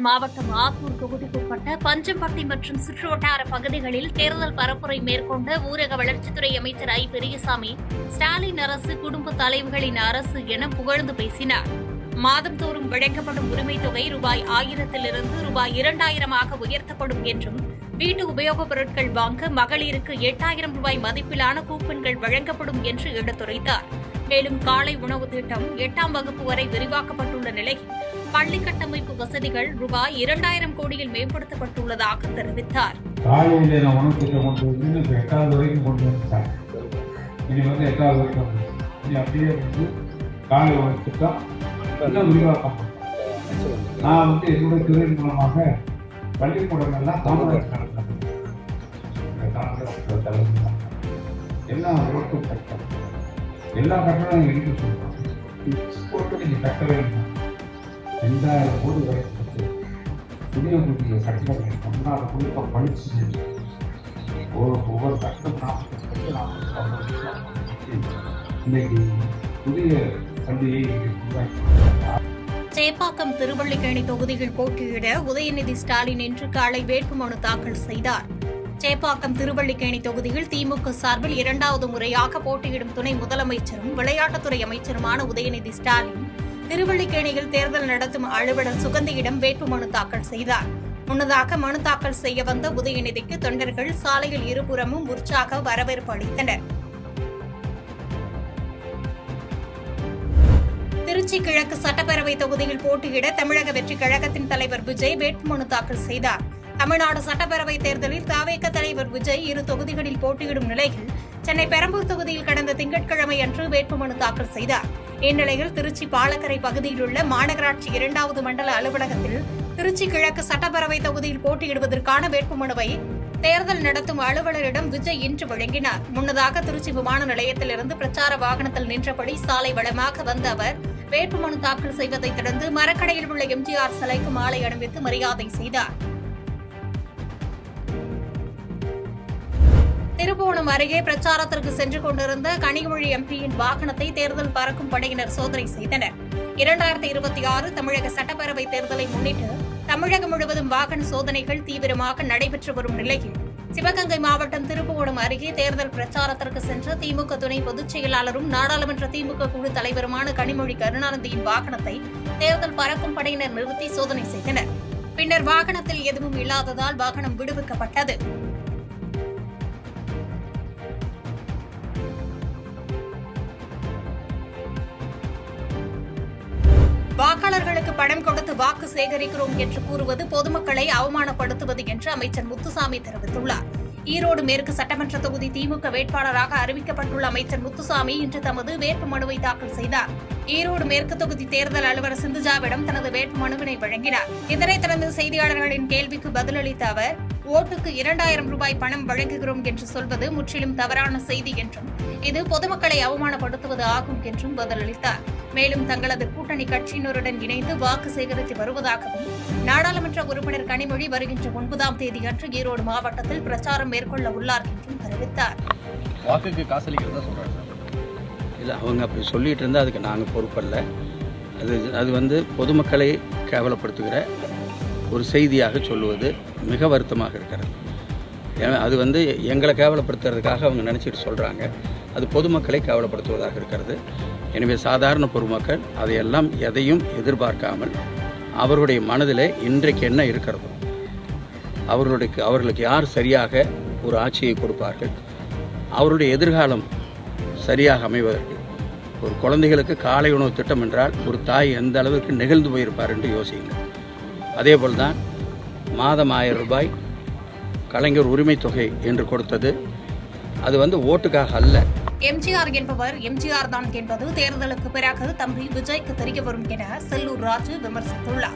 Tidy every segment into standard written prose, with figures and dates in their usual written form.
மாவட்டம் ஆத்தூர் தொகுதிக்குட்பட்ட பஞ்சம்பட்டி மற்றும் சுற்றுவட்டார பகுதிகளில் தேர்தல் பரப்புரை மேற்கொண்ட ஊரக வளர்ச்சித்துறை அமைச்சர் ஐ. பெரியசாமி, ஸ்டாலின் அரசு குடும்ப தலைவர்களின் அரசு என புகழ்ந்து பேசினார். மாதந்தோறும் வழங்கப்படும் உரிமைத் தொகை ரூபாய் 1000 ரூபாய் 2000 உயர்த்தப்படும் என்றும், வீட்டு உபயோகப் பொருட்கள் வாங்க மகளிருக்கு 8000 ரூபாய் மதிப்பிலான கூப்பன்கள் வழங்கப்படும் என்று எடுத்துரைத்தார். மேலும் காலை உணவு திட்டம் 8ஆம் வகுப்பு வரை விரிவாக்கப்பட்டுள்ள நிலையில் பள்ளி கட்டமைப்பு வசதிகள் ரூபாய் 2000 கோடியில் மேம்படுத்தப்பட்டுள்ளதாக தெரிவித்தார். காலையில உணவு திட்டம் கொண்டு வந்து 8வது வரைக்கும் கொண்டு வந்துட்டாங்க. இனி 8வது வரைக்கும் இனி அப்படியே காலை உணவு திட்டம் இன்னும் விரிவாக்கம். நான் என்னுடைய துறை மூலமாக பள்ளிக்கூடங்கள்லாம் காமராஜ் நடத்துறேன். எல்லாம் ரோட்டு கட்டம், எல்லா கட்டணம் எடுத்து சொல்றோம். நீங்க கட்ட வேண்டும். 2000 கோடி வரைக்கும் புதிய புதிய கட்டணங்கள் 16 கோடி படிச்சு ஒவ்வொரு கட்டணம் 40 இன்னைக்கு புதிய பள்ளியை உருவாக்கி. சேப்பாக்கம், திருவல்லிக்கேணி தொகுதியில் போட்டியிட உதயநிதி ஸ்டாலின் இன்று காலை வேட்புமனு தாக்கல் செய்தார். சேப்பாக்கம், திருவல்லிக்கேணி தொகுதியில் திமுக சார்பில் 2வது முறையாக போட்டியிடும் துணை முதலமைச்சரும் விளையாட்டுத்துறை அமைச்சருமான உதயநிதி ஸ்டாலின் திருவல்லிக்கேணியில் தேர்தல் நடத்தும் அலுவலர் சுகந்தியிடம் வேட்புமனு தாக்கல் செய்தார். முன்னதாக மனு தாக்கல் செய்ய வந்த உதயநிதிக்கு தொண்டர்கள் சாலையில் இருபுறமும் உற்சாக வரவேற்பு அளித்தனர். திருச்சி கிழக்கு சட்டப்பேரவை தொகுதியில் போட்டியிட தமிழக வெற்றிக் கழகத்தின் தலைவர் விஜய் வேட்புமனு தாக்கல் செய்தார். தமிழ்நாடு சட்டப்பேரவைத் தேர்தலில் தவேக தலைவர் விஜய் 2 தொகுதிகளில் போட்டியிடும் நிலையில் சென்னை பெரம்பூர் தொகுதியில் கடந்த திங்கட்கிழமை அன்று வேட்புமனு தாக்கல் செய்தார். இந்நிலையில் திருச்சி பாலக்கரை பகுதியில் உள்ள மாநகராட்சி 2வது மண்டல அலுவலகத்தில் திருச்சி கிழக்கு சட்டப்பேரவை தொகுதியில் போட்டியிடுவதற்கான வேட்புமனுவை தேர்தல் நடத்தும் அலுவலரிடம் விஜய் இன்று வழங்கினார். முன்னதாக திருச்சி விமான நிலையத்திலிருந்து பிரச்சார வாகனத்தில் நின்றபடி சாலை வளமாக வந்த அவர் வேட்புமனு தாக்கல் செய்வதைத் தொடர்ந்து மரக்கடையில் உள்ள எம்ஜிஆர் சிலைக்கு மாலை அணிவித்து மரியாதை செய்தார். திருப்புவனம் அருகே பிரச்சாரத்திற்கு சென்று கொண்டிருந்த கனிமொழி எம்பியின் வாகனத்தை தேர்தல் பறக்கும் படையினர் சோதனை செய்தனர். 2026 தமிழக சட்டப்பேரவைத் தேர்தலை முன்னிட்டு தமிழகம் முழுவதும் வாகன சோதனைகள் தீவிரமாக நடைபெற்று வரும் நிலையில் சிவகங்கை மாவட்டம் திருப்புவனம் அருகே தேர்தல் பிரச்சாரத்திற்கு சென்ற திமுக துணை பொதுச் செயலாளரும் நாடாளுமன்ற திமுக குழு தலைவருமான கனிமொழி கருணாநிதியின் வாகனத்தை தேர்தல் பறக்கும் படையினர் நிறுத்தி சோதனை செய்தனர். பின்னர் வாகனத்தில் எதுவும் இல்லாததால் வாகனம் விடுவிக்கப்பட்டது. வாக்காளர்களுக்கு பணம் கொடுத்து வாக்கு சேகரிக்கிறோம் என்று கூறுவது பொதுமக்களை அவமானப்படுத்துவது என்று அமைச்சர் முத்துசாமி தெரிவித்துள்ளார். ஈரோடு மேற்கு சட்டமன்ற தொகுதி திமுக வேட்பாளராக அறிவிக்கப்பட்டுள்ள அமைச்சர் முத்துசாமி இன்று தமது வேட்புமனுவை தாக்கல் செய்தார். ஈரோடு மேற்கு தொகுதி தேர்தல் அலுவலர் சிந்துஜாவிடம் தனது வேட்புமனுவினை வழங்கினார். இதனைத் தொடர்ந்து செய்தியாளர்களின் கேள்விக்கு பதிலளித்த அவர், ஓட்டுக்கு 2000 ரூபாய் பணம் வழங்குகிறோம் என்று சொல்வது முற்றிலும் தவறான செய்தி என்றும், இது பொதுமக்களை அவமானப்படுத்துவது ஆகும் என்றும் பதிலளித்தார். மேலும் தங்களது கூட்டணி கட்சியினருடன் இணைந்து வாக்கு சேகரித்து வருவதாகவும், நாடாளுமன்ற உறுப்பினர் கனிமொழி வருகின்ற 9ஆம் தேதி அன்று ஈரோடு மாவட்டத்தில் பிரச்சாரம் மேற்கொள்ள உள்ளார் என்றும் தெரிவித்தார். வாக்குக்கு காசளிக்கிறதா சொல்றாங்க. இல்லை, அவங்க அப்படி சொல்லிட்டு இருந்தால் அதுக்கு நாங்கள் பொறுப்பல்ல. அது பொதுமக்களை கேவலப்படுத்துகிற ஒரு செய்தியாக சொல்லுவது மிக வருத்தமாக இருக்கிறது. அது எங்களை கேவலப்படுத்துறதுக்காக அவங்க நினச்சிட்டு சொல்கிறாங்க. அது பொதுமக்களை கேவலப்படுத்துவதாக இருக்கிறது. எனவே சாதாரண பொதுமக்கள் அதையெல்லாம் எதையும் எதிர்பார்க்காமல் அவர்களுடைய மனதில் இன்றைக்கு என்ன இருக்கிறதோ, அவர்களுக்கு யார் சரியாக ஒரு ஆட்சியை கொடுப்பார்கள், அவருடைய எதிர்காலம் சரியாக அமைவதற்கு, ஒரு குழந்தைகளுக்கு காலை உணவு திட்டம் என்றால் ஒரு தாய் எந்த அளவிற்கு நெகிழ்ந்து போயிருப்பார் என்று யோசியுங்கள். அதேபோல் தான் மாதம் 1000 ரூபாய் கலைஞர் உரிமை தொகை என்று கொடுத்தது அது ஓட்டுக்காக அல்ல. எம்ஜிஆர் என்பவர் எம்ஜிஆர் தான் என்பது தேர்தலுக்கு பிறகு தம்பி விஜய்க்கு தெரிய வரும் என செல்லூர் ராஜு விமர்சித்துள்ளார்.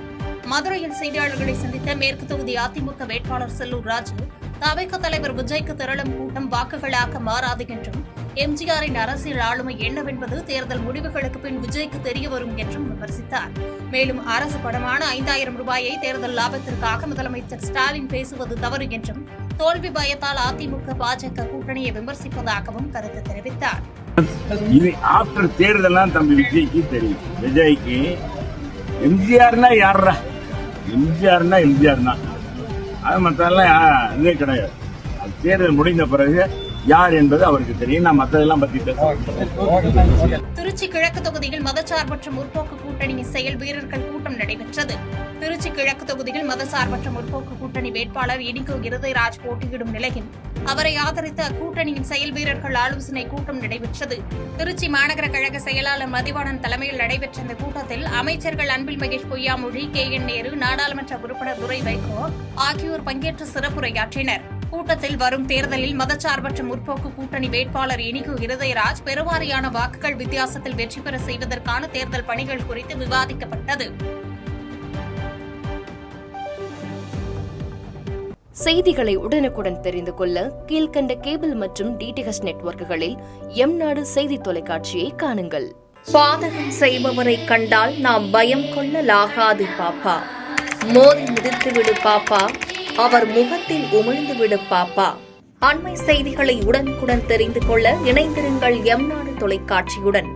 மதுரையில் செய்தியாளர்களை சந்தித்த மேற்கு தொகுதி அதிமுக வேட்பாளர் செல்லூர் ராஜு, தவிக தலைவர் விஜய்க்கு திரளும் கூட்டம் வாக்குகளாக மாறாது என்றும், எம்ஜிஆரின் அரசியல் ஆளுமை என்னவென்பது தேர்தல் முடிவுகளுக்கு பின் விஜய்க்கு தெரிய வரும் என்றும் விமர்சித்தார். மேலும் அரசு பணமான 5000 ரூபாயை தேர்தல் லாபத்திற்காக முதலமைச்சர் ஸ்டாலின் பேசுவது தவறு என்றும், தோல்வி பயத்தால் அதிமுக பாஜக கூட்டணியை விமர்சிப்பதாகவும் கருத்து தெரிவித்தார். இது ஆஃப்டர் தேர்தலாம் தம்பி விஜய்க்கு தெரியும். விஜய்க்கு எம்ஜிஆர்னா யாரா எம்ஜிஆர்னா எம்ஜிஆர் தான். அது மற்றெல்லாம் இதே கிடையாது. அது தேர்தல் முடிந்த பிறகு யார் என்பது அவருக்கு தெரியும். நான் மற்றதெல்லாம் பற்றி பேசுறேன். திருச்சி கிழக்கு தொகுதியில் மதச்சார்பற்ற முற்போக்கு கூட்டணியின் செயல் வீரர்கள் கூட்டம் நடைபெற்றது. திருச்சி கிழக்கு தொகுதியில் மதசார்பற்ற முற்போக்கு கூட்டணி வேட்பாளர் இனிகோ இருதயராஜ் போட்டியிடும் நிலையில் அவரை ஆதரித்த அக்கூட்டணியின் செயல் வீரர்கள் ஆலோசனை கூட்டம் நடைபெற்றது. திருச்சி மாநகர கழக செயலாளர் மதிவாணன் தலைமையில் நடைபெற்ற இந்த கூட்டத்தில் அமைச்சர்கள் அன்பில் மகேஷ் பொய்யாமொழி, KN நேரு, நாடாளுமன்ற உறுப்பினர் துரை வைகோ ஆகியோர் பங்கேற்று சிறப்புரையாற்றினர். கூட்டத்தில் வரும் தேர்தலில் மதச்சார்பற்ற முற்போக்கு கூட்டணி வேட்பாளர் இனிகோ இருதயராஜ் பெருவாரியான வாக்குகள் வித்தியாசத்தில் வெற்றி பெற செய்வதற்கான தேர்தல் பணிகள் குறித்து விவாதிக்கப்பட்டது. செய்திகளை உடனுக்குடன் தெரிந்து கொள்ள கீழ்க்கண்ட கேபிள் மற்றும் DTH நெட்வொர்க்குகளில் எம்நாடு செய்தி தொலைக்காட்சியை காணுங்கள். பாதகம் செய்பவரை கண்டால் நாம் பயம் கொள்ளலாகாது பாப்பா. மோதி மிதித்துவிடு பாப்பா, அவர் முகத்தில் உமிழ்ந்துவிடு பாப்பா. அண்மை செய்திகளை உடனுக்குடன் தெரிந்து கொள்ள இணைந்திருங்கள் எம்நாடு தொலைக்காட்சியுடன்.